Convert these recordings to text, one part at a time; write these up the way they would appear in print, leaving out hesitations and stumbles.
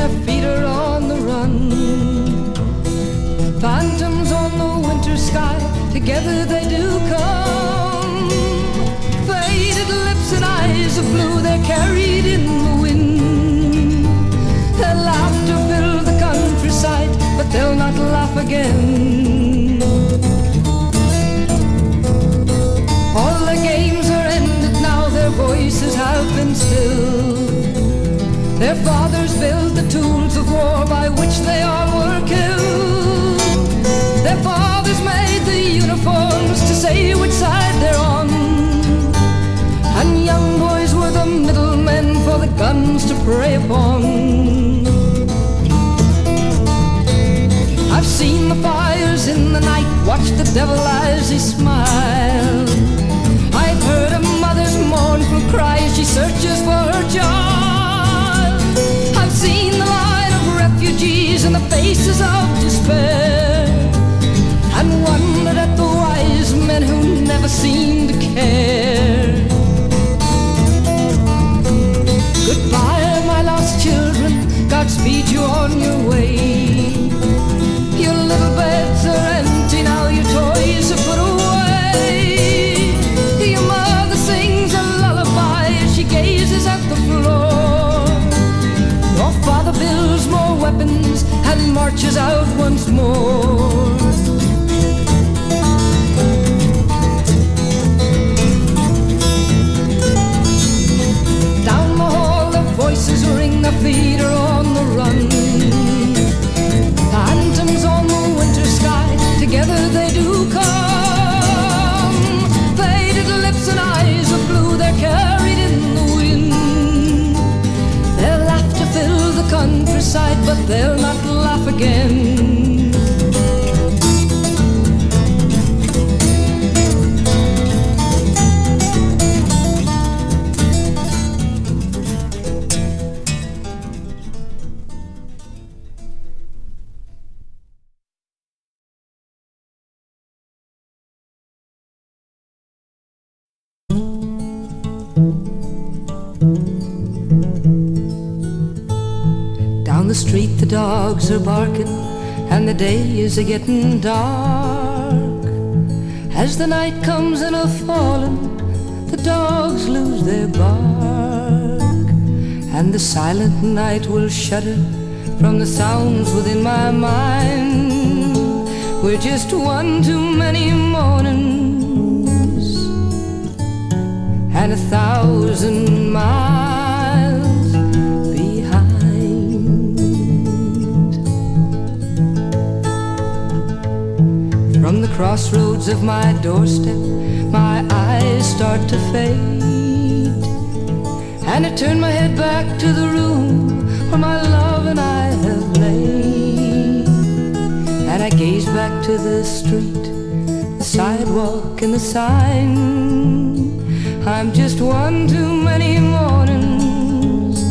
their feet are on the run. Phantoms on the winter sky, together they do come. Faded lips and eyes of blue, they're carried in the wind. Their laughter fill the countryside, but they'll not laugh again. All the games are ended now, their voices have been stilled. Their fathers built the tools of war by which they all were killed. Their fathers made the uniforms to say which side they're on. And young boys were the middlemen for the guns to prey upon. I've seen the fires in the night, watched the devil as he smiled. I've heard a mother's mournful cry as she searches for her child. I've seen the line of refugees and the faces of despair, and wondered at the wise men who never seemed to care. Goodbye, my lost children, God speed you on your way. Your little beds are empty now, your toys are put away. Your mother sings a lullaby as she gazes at the floor. Your father builds more weapons and marches out once more. Down the hall their voices ring, their feet are on the run. Phantoms on the winter sky, together they do come. Faded lips and eyes of blue, they're carried in the wind. Their laughter fill the countryside, but they'll not laugh again. Down the street the dogs are barking, and the day is a-getting dark. As the night comes in a-falling, the dogs lose their bark. And the silent night will shudder from the sounds within my mind. We're just one too many mornings and 1,000 miles behind. From the crossroads of my doorstep, my eyes start to fade, and I turn my head back to the room where my love and I have lain. And I gaze back to the street, the sidewalk and the sign. I'm just one too many mornings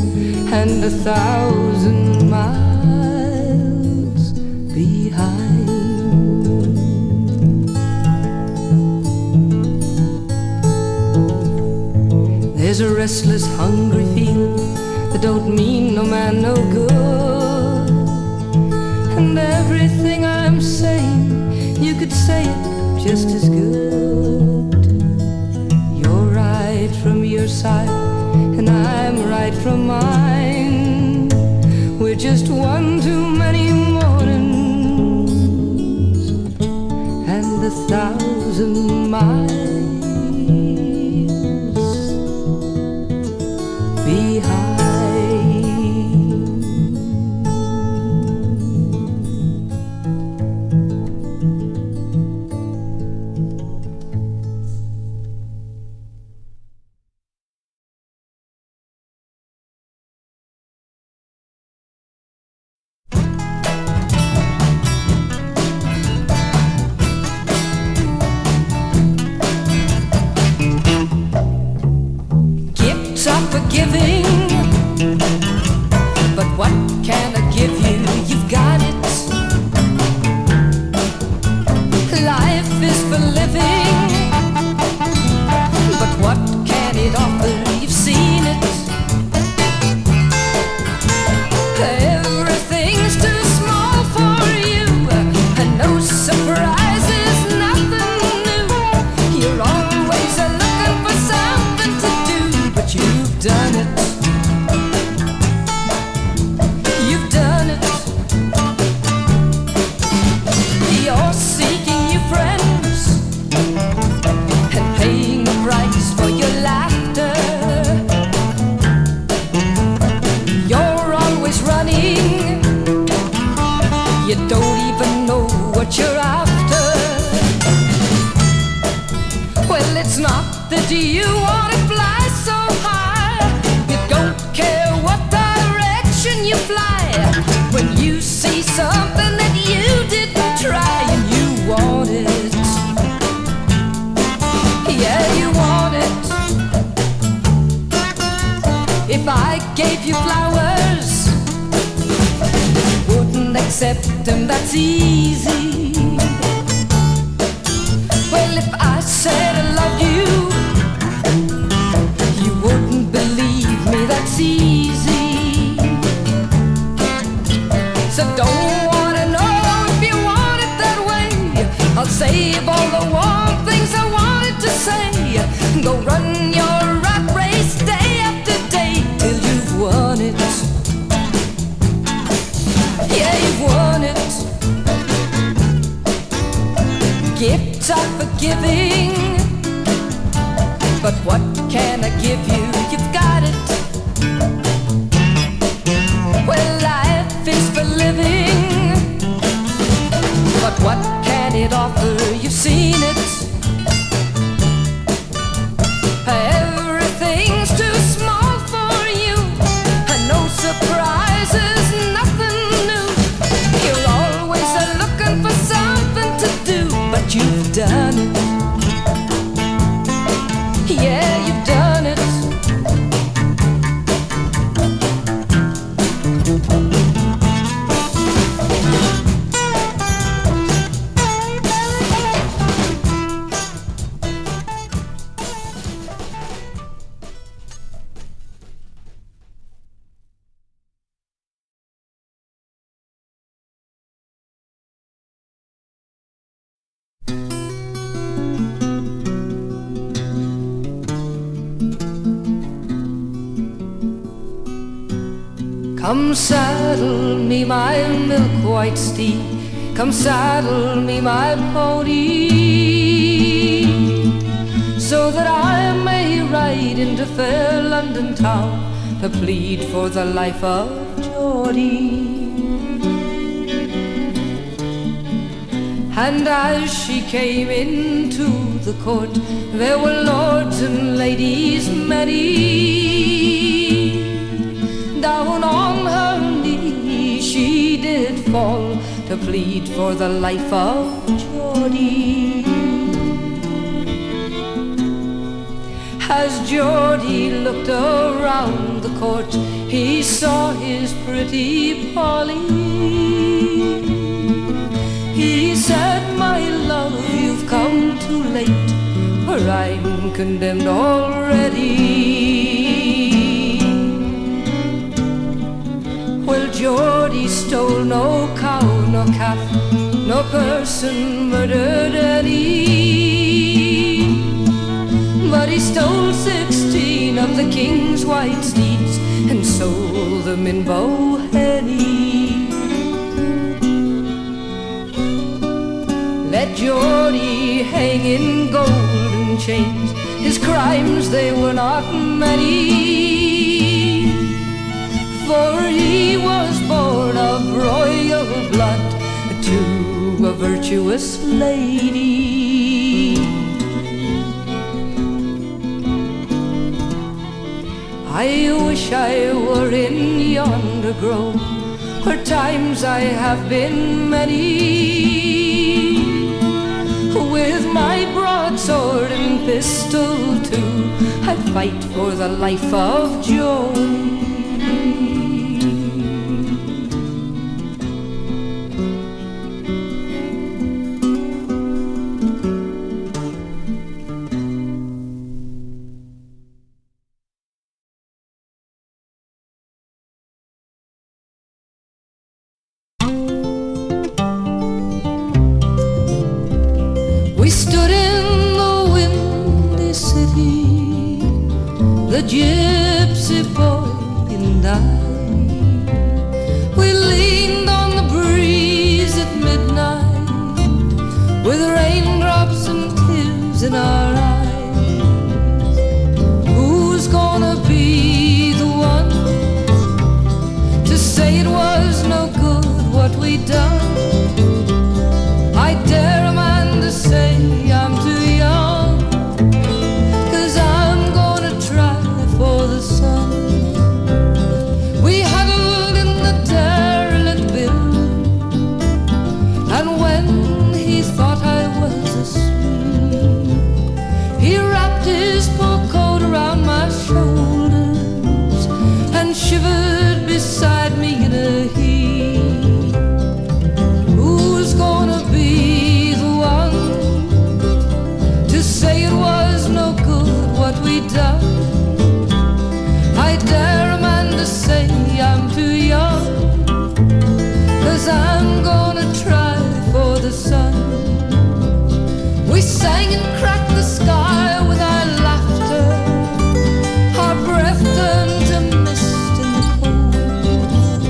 and 1,000 miles behind. There's a restless, hungry feeling that don't mean no man no good. And everything I'm saying, you could say it just as good. You're right from your side, and I'm right from mine. We're just one too many mornings and 1,000 miles behind. Forgiving, but what can I give you? You've got it. Life is for living, but what can it offer? You've seen it. it's not that you want to fly so high. You don't care what direction you fly. When you see something that you didn't try and you want it, yeah, you want it. If I gave you flowers, you wouldn't accept them, that's easy. Well, if I said I loved you, you wouldn't believe me, that's easy. So don't wanna know if you want it that way. I'll save all the warm things I wanted to say. Go run your rat race day after day till you've won it. Yeah, you've won it. Gifts are forgiving, but what can I give you? You've got it. Well, life is for living, but what can it offer? You've seen it. Everything's too small for you, and no surprises, nothing new. You're always looking for something to do, but you've done it. Yeah, you've done it. Come saddle me my milk-white steed, come saddle me my pony, so that I may ride into fair London town to plead for the life of Geordie. And as she came into the court, there were lords and ladies many. Down on her knee she did fall to plead for the life of Geordie. As Geordie looked around the court, he saw his pretty Polly. He said, my love, you've come too late, for I'm condemned already. Well, Geordie stole no cow, no calf, no person murdered any, but he stole 16 of the king's white steeds and sold them in Bohenny. Let Geordie hang in golden chains, his crimes they were not many, for he was born of royal blood to a virtuous lady. I wish I were in yonder grove, where times I have been many, with my broadsword and pistol too, I'd fight for the life of Joe. We stood in the windy city, the gypsy boy and I. We leaned on the breeze at midnight, with raindrops and tears in our eyes. Who's gonna be the one to say it was no good what we'd done? I dare a man to say I'm too young his poor coat around my shoulders and shivered beside me in a heap. Who's gonna be the one to say it was no good what we'd done? I dare a man to say I'm too young, 'cause I'm gonna try for the sun. We sang and cracked the sky with our laughter, our breath turned to mist in the cold.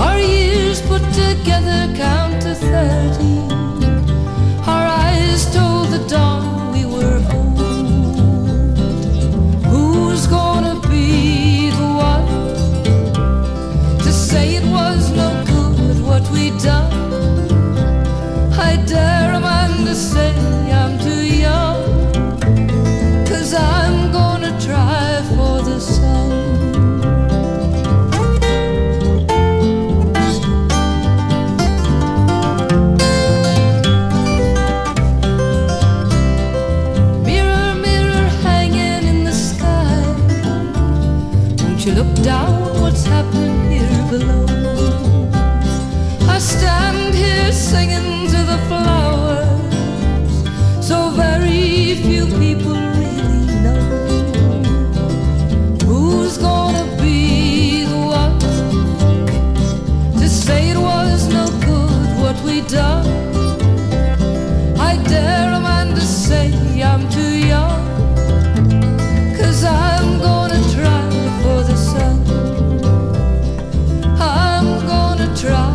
Our years put together count to 30. Our eyes told the dawn we were old. Who's gonna be the one to say it was no good what we'd done? I dare a man to say I'm too young, 'cause I'm gonna try for the sun. Mirror, mirror hanging in the sky, won't you look down what's happening here below? I stand here singing to the flowers, so very few people really know. Who's gonna be the one to say it was no good what we'd done? I dare a man to say I'm too young, 'cause I'm gonna try for the sun. I'm gonna try.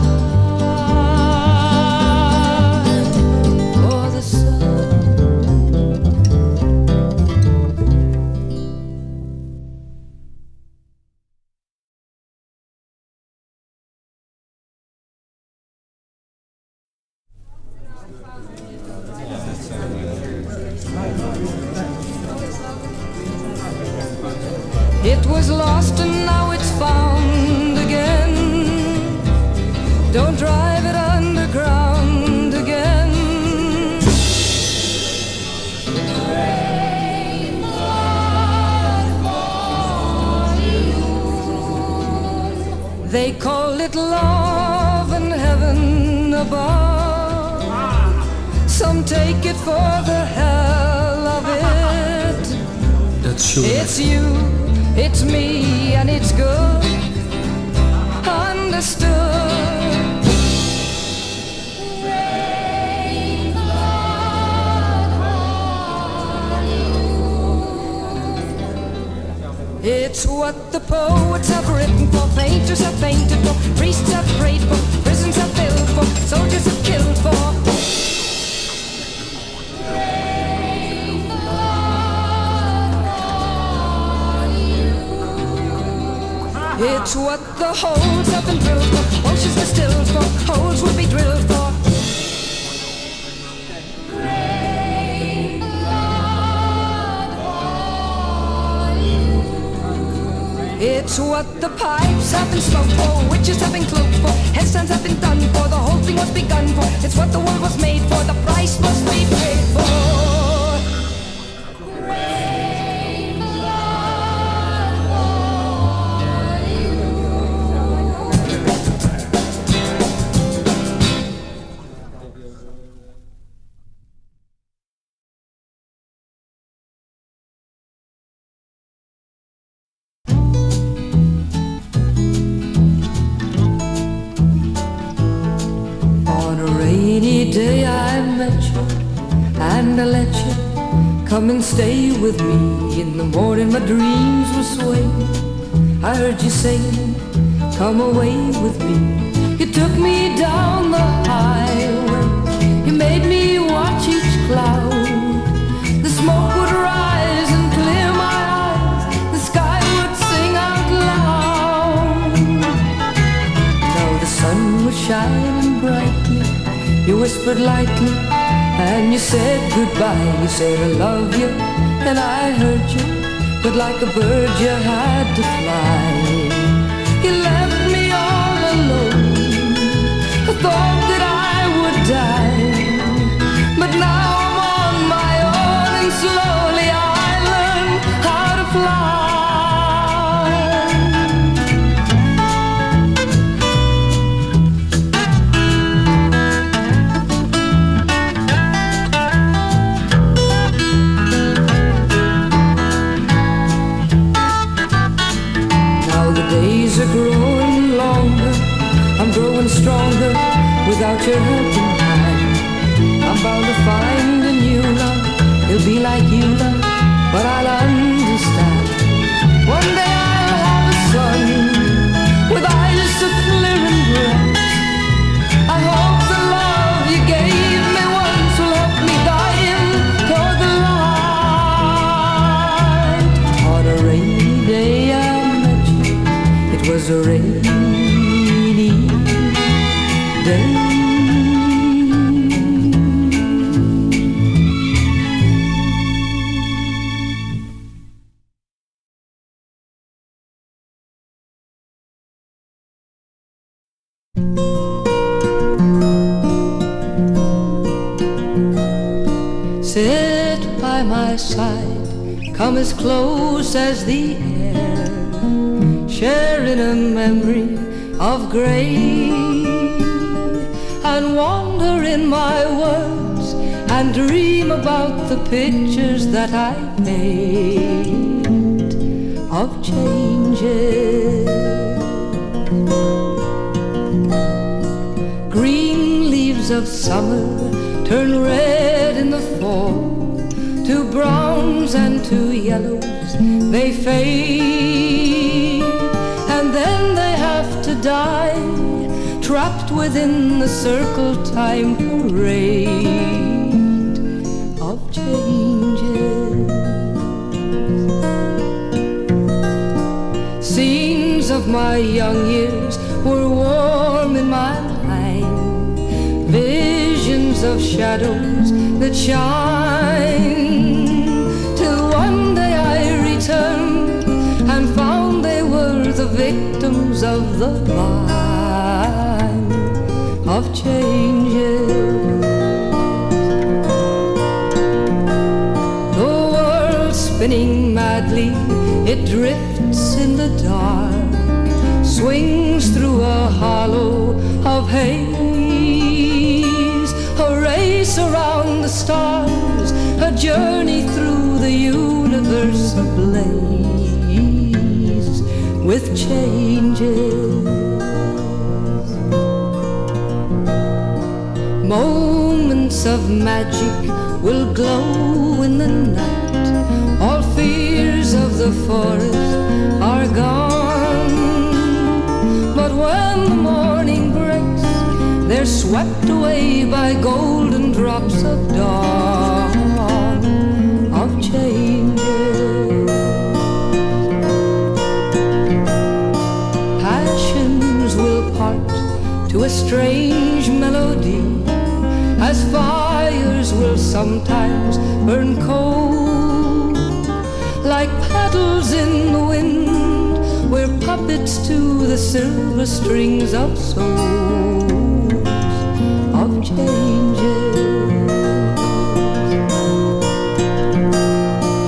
It was lost and now it's found again. Don't drive it underground again. They call it love and heaven above. Some take it for the hell of it. That's sure. It's you, it's me, and it's good. Understood. It's what the poets have written for, painters have painted for, priests have prayed for, prisons have built for, soldiers have killed for. It's what the holes have been drilled for, oceans distilled for, holes will be drilled for. It's what the pipes have been smoked for, witches have been cloaked for, headstands have been done for, the whole thing was begun for. It's what the world was made for, the price must be paid for. Day I met you and I let you come and stay with me. In the morning my dreams were swaying, I heard you saying, come away with me. You took me down the highway, you made me watch each cloud. The smoke would rise and clear my eyes, the sky would sing out loud. Now the sun was shining brightly, you whispered lightly and you said goodbye. You said I love you and I heard you, but like a bird you had to fly. You left me all alone, I thought that I would die, but now I'm on my own and slowly I learn you love, but I'll understand. One day I'll have a son with eyes so clear and bright. I hope the love you gave me once will help me guide him toward the light. On a rainy day I met you, it was a rainy day. Sit by my side, come as close as the air, sharing a memory of grey, and wander in my words and dream about the pictures that I paint of changes. Green leaves of summer turn red in the fall, to browns and to yellows they fade, and then they have to die, trapped within the circle time parade of changes. Scenes of my young years were warm in my mind, visions of shadows that shine, till one day I returned and found they were the victims of the vine of changes. The world spinning madly, it drifts in the dark, swings through a hollow of haze, a race around the stars, a journey through the universe ablaze with changes. Moments of magic will glow in the night, all fears of the forest are gone, but when the morning breaks, they're swept away by golden drops of dawn of changes. Passions will part to a strange melody, as fires will sometimes burn cold, like petals in the wind, we're puppets to the silver strings of souls of changes.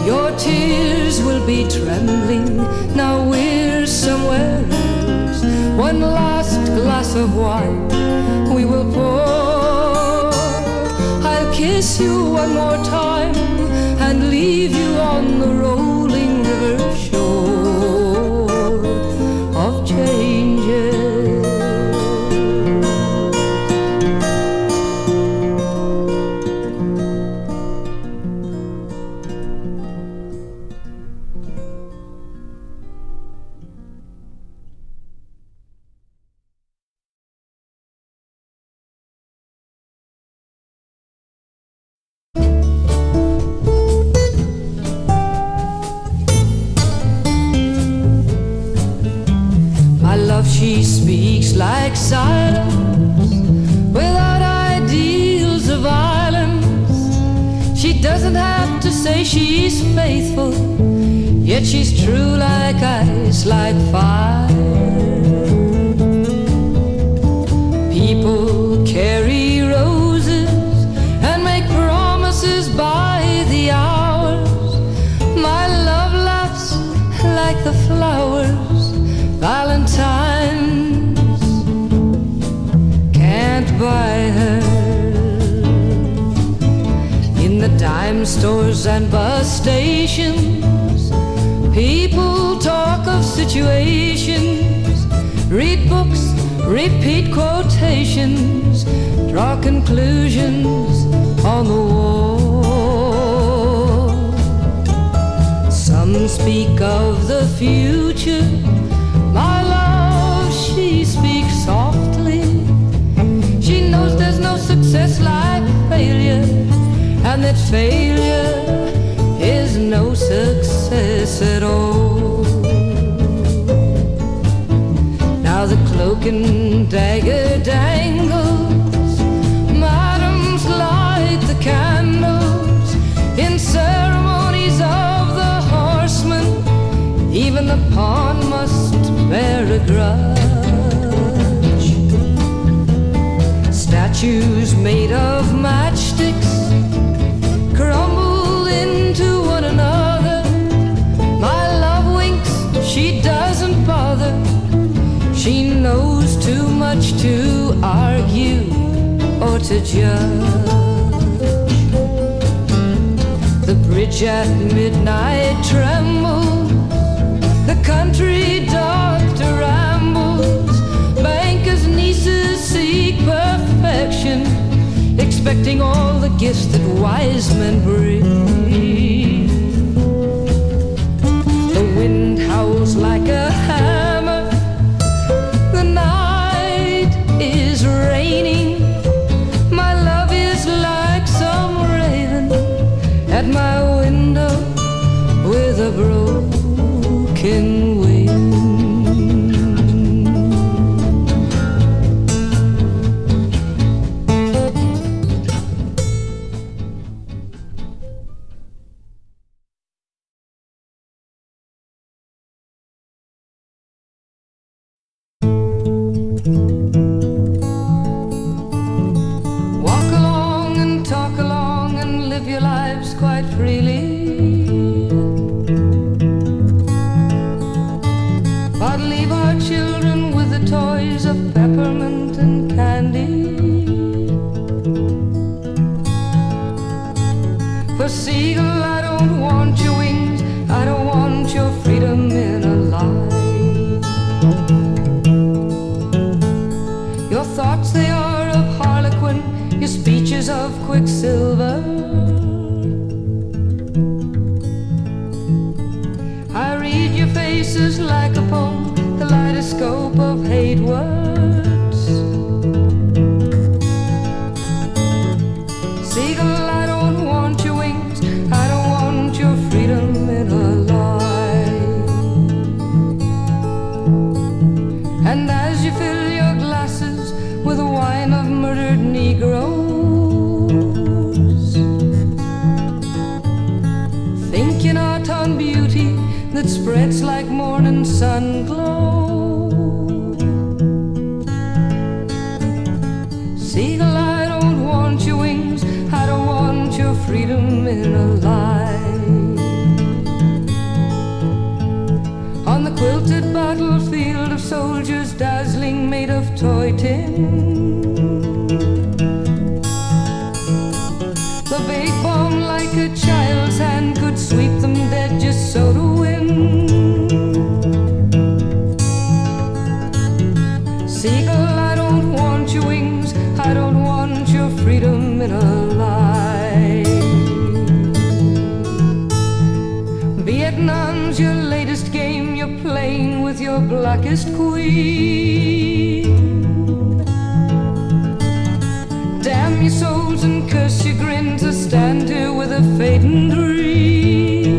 Your tears will be trembling, now we're somewhere else. One last glass of wine we will pour, I'll kiss you one more time and leave you on the rolling river shore of changes. She speaks like silence, without ideals of violence. She doesn't have to say she's faithful, yet she's true like ice, like fire. People carry roses and make promises by the hours. My love laughs like the flowers, Valentine's can't buy her. In the dime stores and bus stations, people talk of situations, read books, repeat quotations, draw conclusions on the wall. speak of the future. My love, she speaks softly. She knows there's no success like failure, and that failure is no success at all. Now the cloak and dagger dangles, madams light the candles in ceremonies of the horseman. Even the pawn must bear a grudge. Statues made of matchsticks crumble into one another. My love winks, she doesn't bother. She knows too much to argue or to judge. The bridge at midnight trembles, the country doctor rambles, bankers' nieces seek perfection, expecting all the gifts that wise men bring. The wind howls like a hammer, the night is raining. My love is like some raven at my window with a broken wing. Walk along and talk along and live your lives quite freely. But leave our children with the toys of peppermint and candy. For seagull, I don't want your wings, I don't want your freedom in a lie. Your thoughts, they are of harlequin, your speeches of quicksilver. I read your faces like a poem, the kaleidoscope of hate words. Seagull, I don't want your wings, I don't want your freedom in a lie. And as you fill your glasses with the wine of murdered Negroes, thinking art on beauty that spreads like morning sun glow. Seagull, I don't want your wings, I don't want your freedom in a lie. On the quilted battlefield of soldiers dazzling made of toy tin, the big bomb like a child's hand could sweep them dead just so to win. Seagull, I don't want your wings, I don't want your freedom in a lie. Vietnam's your latest game, you're playing with your blackest queen. Damn your souls and curse your grin to stand here with a fading dream.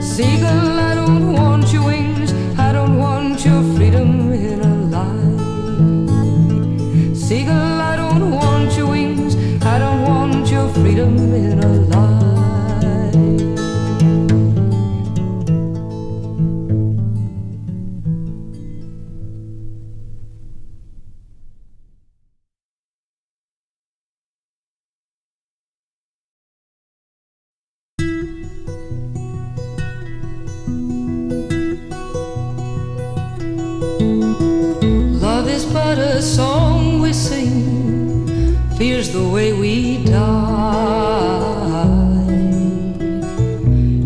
Seagull, I don't want your wings, I don't want your freedom in a lie. Seagull, I don't want your wings, I don't want your freedom in a lie. Love is but a song we sing, fear's the way we die.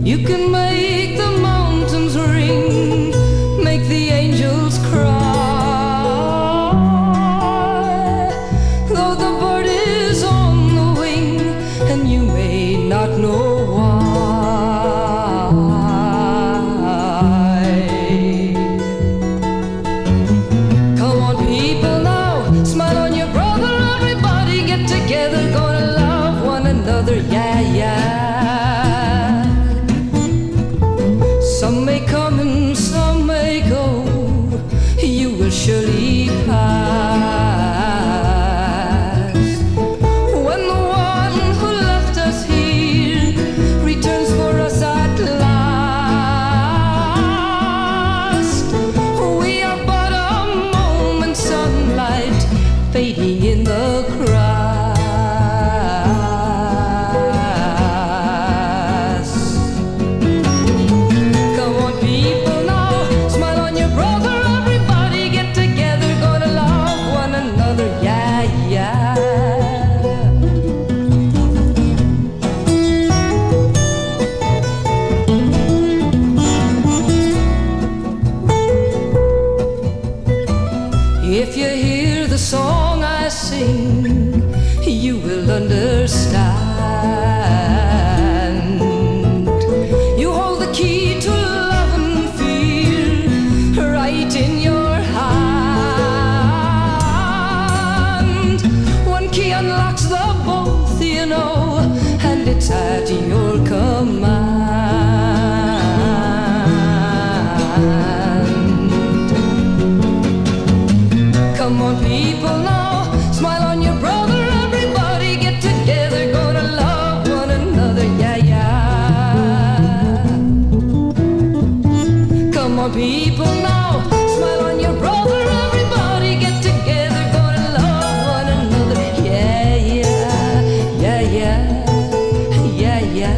You can make the mountains ring, make the angels cry. Though the bird is on the wing, and you may not know why. yeah, yeah. Some may come and some may go, you will surely pass. When the one who left us here returns for us at last, we are but a moment's sunlight fading in the grass. Come on, people, now smile on your brother. Everybody get together, gonna love one another, yeah, yeah. If you hear the song I sing, you will understand. You hold the key to love and fear right in your hand. One key unlocks the both, you know, and it's at your command. Come on, people, now smile on your brother. Everybody get together, gonna love one another, yeah, yeah. Come on, people, now smile on your brother. Everybody get together, gonna love one another, yeah, yeah, yeah, yeah, yeah, yeah.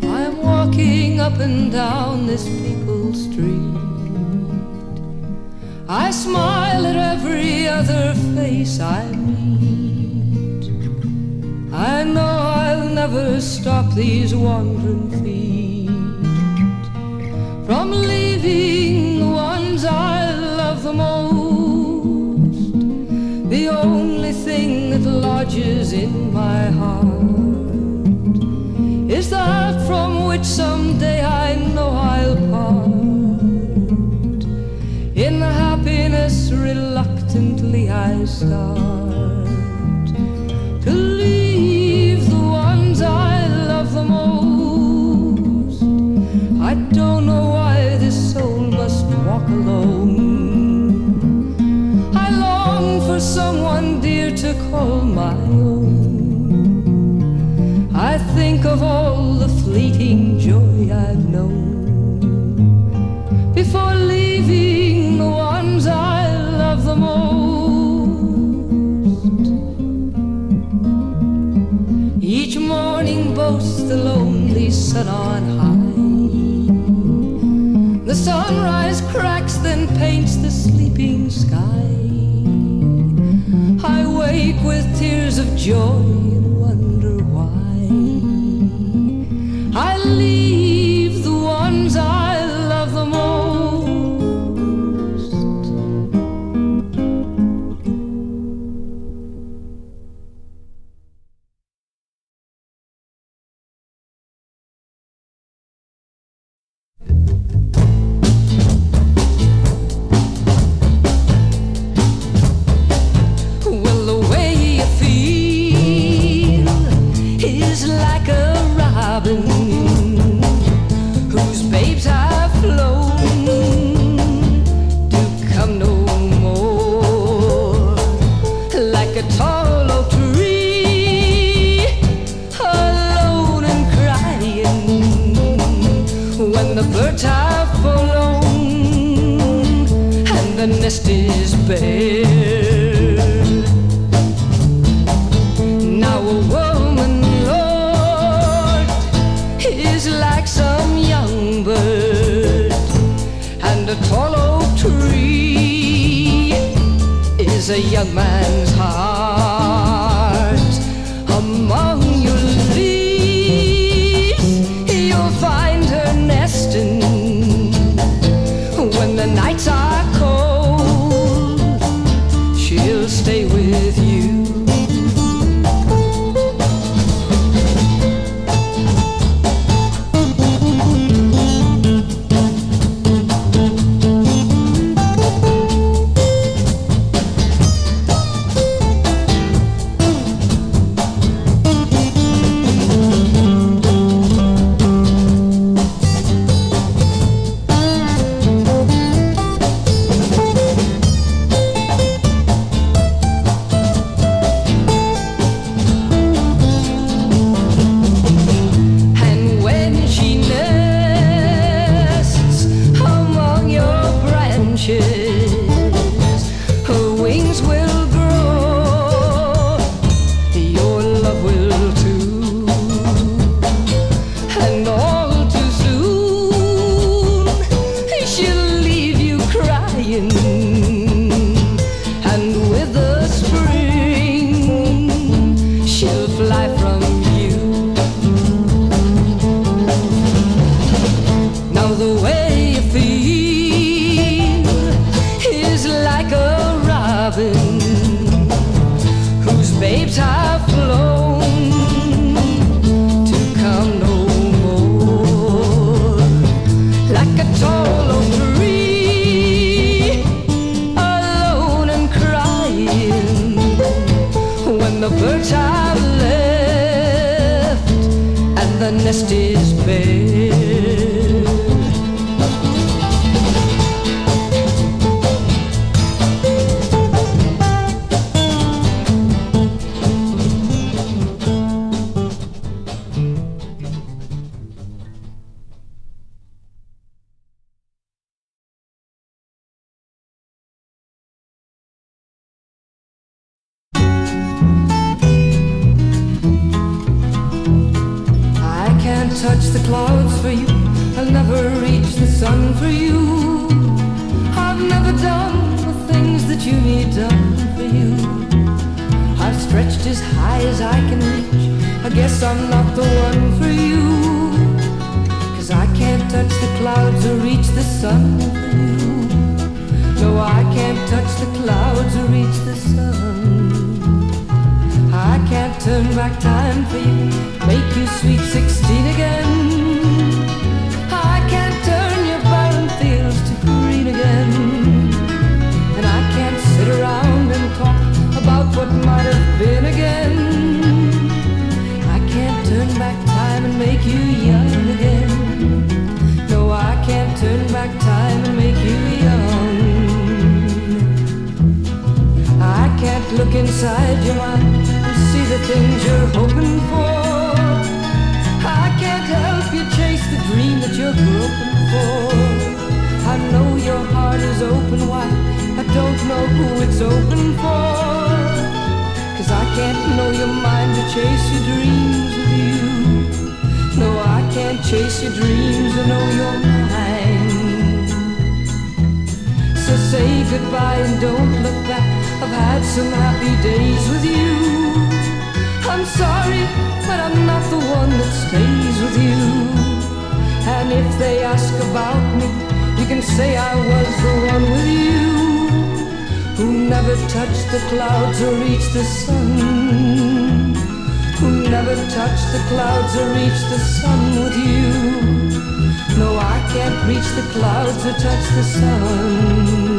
I'm walking up and down this people street. I smile at every other face I meet. I know I'll never stop these wandering feet from leaving the ones I love the most. The only thing that lodges in my heart is that from which someday I know I'll part. In the happiness reluctantly I start to leave the ones I love the most. I don't know why this soul must walk alone. I long for someone dear to call my own. I think of all the fleeting joy I've known before leaving the ones I love the most. Each morning boasts the lonely sun on high. The sunrise cracks, then paints the sleeping sky. I wake with tears of joy and wonder why I leave the ones I love the most. Well, the way you feel is like a robin whose babes have flown to come no more. Like a tall oak tree, alone and crying, when the birds have flown and the nest is bare. Now a woman, Lord, is like some young bird, and a tall oak tree is a young man's heart. Among your leaves you'll find her nesting. When the nights are cold, she'll stay with you. the birds have left, and the nest is bare. Touch the clouds for you, I'll never reach the sun for you. I've never done the things that you need done for you. I've stretched as high as I can reach, I guess I'm not the one for you. 'Cause I can't touch the clouds or reach the sun for you. No, I can't touch the clouds or reach the sun. I can't turn back time for you, make you sweet 16 again. I can't turn your barren fields to green again. And I can't sit around and talk about what might have been again. I can't turn back time and make you young again. No, I can't turn back time and make you young. I can't look inside your mind, see the things you're hoping for. I can't help you chase the dream that you're groping for. I know your heart is open wide, I don't know who it's open for. 'Cause I can't know your mind to chase your dreams with you. No, I can't chase your dreams or know your mind. So say goodbye and don't look back, I've had some happy days with you. I'm sorry, but I'm not the one that stays with you. And if they ask about me, you can say I was the one with you, who never touched the clouds or reached the sun. Who never touched the clouds or reached the sun with you. No, I can't reach the clouds or touch the sun.